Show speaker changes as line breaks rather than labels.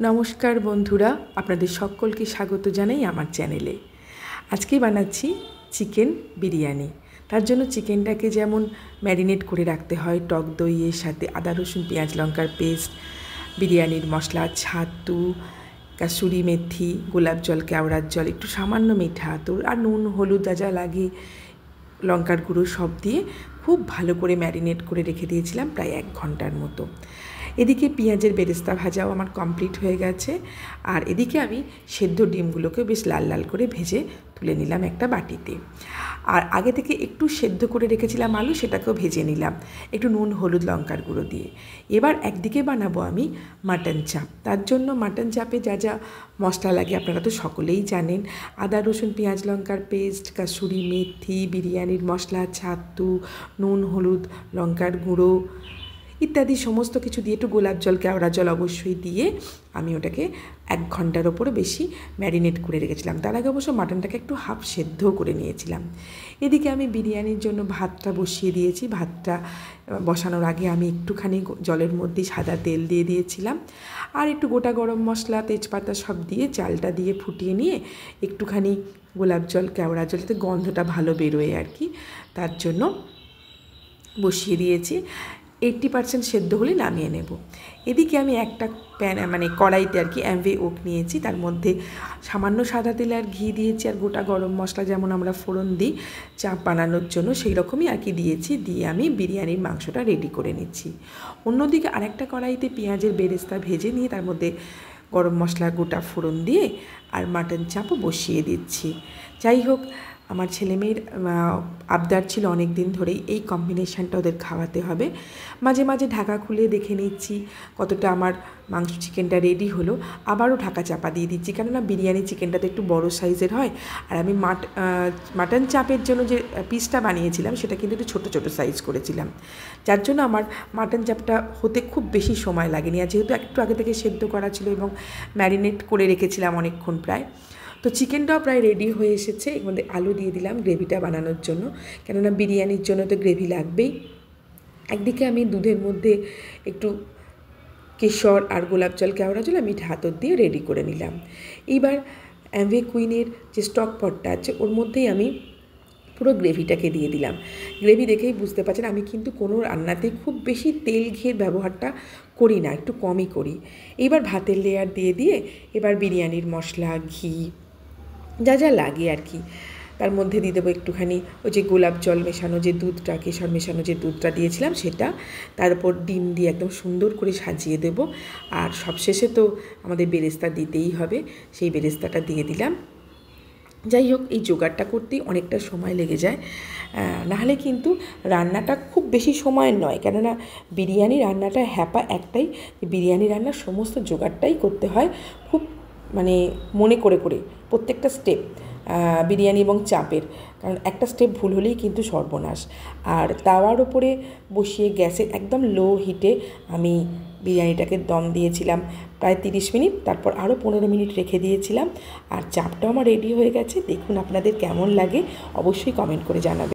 নমস্কার বন্ধুরা, আপনাদের সকলকে স্বাগত জানাই আমার চ্যানেলে। আজকে বানাচ্ছি চিকেন বিরিয়ানি। তার জন্য চিকেনটাকে যেমন ম্যারিনেট করে রাখতে হয় টক দইয়ের সাথে আদা রসুন পেঁয়াজ লঙ্কার পেস্ট, বিরিয়ানির মশলা, ছাতু, কাসুরি মেথি, গোলাপ জল, কেওড়ার জল, একটু সামান্য মিঠা আতর আর নুন হলুদ যা যা লাগে, লঙ্কার গুঁড়ো সব দিয়ে খুব ভালো করে ম্যারিনেট করে রেখে দিয়েছিলাম প্রায় 1 ঘন্টার মতো। এদিকে পেঁয়াজের বেরেস্তা ভাজাও আমার কমপ্লিট হয়ে গেছে, আর এদিকে আমি সেদ্ধ ডিমগুলোকে বেশ লাল লাল করে ভেজে তুলে নিলাম একটা বাটিতে। আর আগে থেকে একটু সেদ্ধ করে রেখেছিলাম আলু, সেটাকেও ভেজে নিলাম একটু নুন হলুদ লঙ্কার গুঁড়ো দিয়ে। এবার একদিকে বানাবো আমি মাটন চাপ। তার জন্য মাটন চাপে যা যা মশলা লাগে আপনারা তো সকলেই জানেন। আদা রসুন পেঁয়াজ লঙ্কার পেস্ট, কাসুরি মেথি, বিরিয়ানির মশলা, ছাতু, নুন হলুদ লঙ্কার গুঁড়ো ইত্যাদি সমস্ত কিছু দিয়ে, একটু গোলাপ জল, কেওড়া জল অবশ্যই দিয়ে আমি ওটাকে 1 ঘন্টার ওপরে বেশি ম্যারিনেট করে রেখেছিলাম। তার আগে অবশ্য মাটনটাকে একটু হাফ সেদ্ধ করে নিয়েছিলাম। এদিকে আমি বিরিয়ানির জন্য ভাতটা বসিয়ে দিয়েছি। ভাতটা বসানোর আগে আমি একটুখানি জলের মধ্যে সাদা তেল দিয়ে দিয়েছিলাম, আর একটু গোটা গরম মশলা, তেজপাতা সব দিয়ে চালটা দিয়ে ফুটিয়ে নিয়ে একটুখানি গোলাপ জল, কেওড়া জল, যাতে গন্ধটা ভালো বেরোয় আর কি, তার জন্য বসিয়ে দিয়েছি। 80% সেদ্ধ হলে নামিয়ে নেব। এদিকে আমি একটা কড়াইতে আর কি অ্যামওয়ে ওক নিয়েছি, তার মধ্যে সামান্য সাদা তেল আর ঘি দিয়েছি, আর গোটা গরম মশলা যেমন আমরা ফোড়ন দিই চাপ বানানোর জন্য সেই রকমই আর কি দিয়েছি। দিয়ে আমি বিরিয়ানির মাংসটা রেডি করে নিচ্ছি। অন্যদিকে আরেকটা কড়াইতে পেঁয়াজের বেরেস্তা ভেজে নিয়ে তার মধ্যে গরম মশলা গোটা ফোড়ন দিয়ে আর মাটন চাপও বসিয়ে দিচ্ছি। যাই হোক, আমার ছেলেমেয়ের আবদার ছিল অনেক দিন ধরেই এই কম্বিনেশানটা ওদের খাওয়াতে হবে। মাঝে মাঝে ঢাকা খুলে দেখে নিচ্ছি কতটা আমার মাংস চিকেনটা রেডি হলো, আবারও ঢাকা চাপা দিয়ে দিচ্ছি, কেননা বিরিয়ানি চিকেনটা তো একটু বড়ো সাইজের হয়, আর আমি মাটন চাপের জন্য যে পিসটা বানিয়েছিলাম সেটা কিন্তু একটু ছোটো ছোটো সাইজ করেছিলাম, যার জন্য আমার মাটন চাপটা হতে খুব বেশি সময় লাগেনি। আর যেহেতু একটু আগে থেকে সেদ্ধ করা ছিল এবং ম্যারিনেট করে রেখেছিলাম অনেকক্ষণ প্রায়, তো চিকেনটাও প্রায় রেডি হয়ে এসেছে। এর মধ্যে আলু দিয়ে দিলাম গ্রেভিটা বানানোর জন্য, কেননা বিরিয়ানির জন্য তো গ্রেভি লাগবেই। একদিকে আমি দুধের মধ্যে একটু কেশর আর গোলাপ জল, কেওড়া জল, মিঠা আতর দিয়ে রেডি করে নিলাম। এইবার অ্যামওয়ে কুইনের যে স্টক পটটা আছে ওর মধ্যেই আমি পুরো গ্রেভিটাকে দিয়ে দিলাম। গ্রেভি দেখেই বুঝতে পারছেন আমি কিন্তু কোনো রান্নাতেই খুব বেশি তেল ঘিয়ের ব্যবহারটা করি না, একটু কমই করি। এইবার ভাতের লেয়ার দিয়ে এবার বিরিয়ানির মশলা, ঘি যা যা লাগে আর কি, তার মধ্যে দিয়ে দেবো একটুখানি ওই যে গোলাপ জল মেশানো যে দুধটা, কেশর মেশানো যে দুধটা দিয়েছিলাম সেটা, তার উপর ডিম দিয়ে একদম সুন্দর করে সাজিয়ে দেব। আর সবশেষে তো আমাদের বেরেস্তা দিতেই হবে, সেই বেরেস্তাটা দিয়ে দিলাম। যাই হোক, এই জোগাড়টা করতেই অনেকটা সময় লেগে যায়, নাহলে কিন্তু রান্নাটা খুব বেশি সময়ের নয়। কেননা বিরিয়ানি রান্নাটা হ্যাপা একটাই, বিরিয়ানি রান্নার সমস্ত জোগাড়টাই করতে হয় খুব মনে করে করে প্রত্যেকটা স্টেপ বিরিয়ানি এবং চাপের, কারণ একটা স্টেপ ভুল হলেই কিন্তু সর্বনাশ। আর তাওয়ার উপরে বসিয়ে গ্যাসে একদম লো হিটে আমি বিরিয়ানিটাকে দম দিয়েছিলাম প্রায় 30 মিনিট, তারপর আরও 15 মিনিট রেখে দিয়েছিলাম। আর চাপটাও আমার রেডি হয়ে গেছে। দেখুন আপনাদের কেমন লাগে অবশ্যই কমেন্ট করে জানাবেন।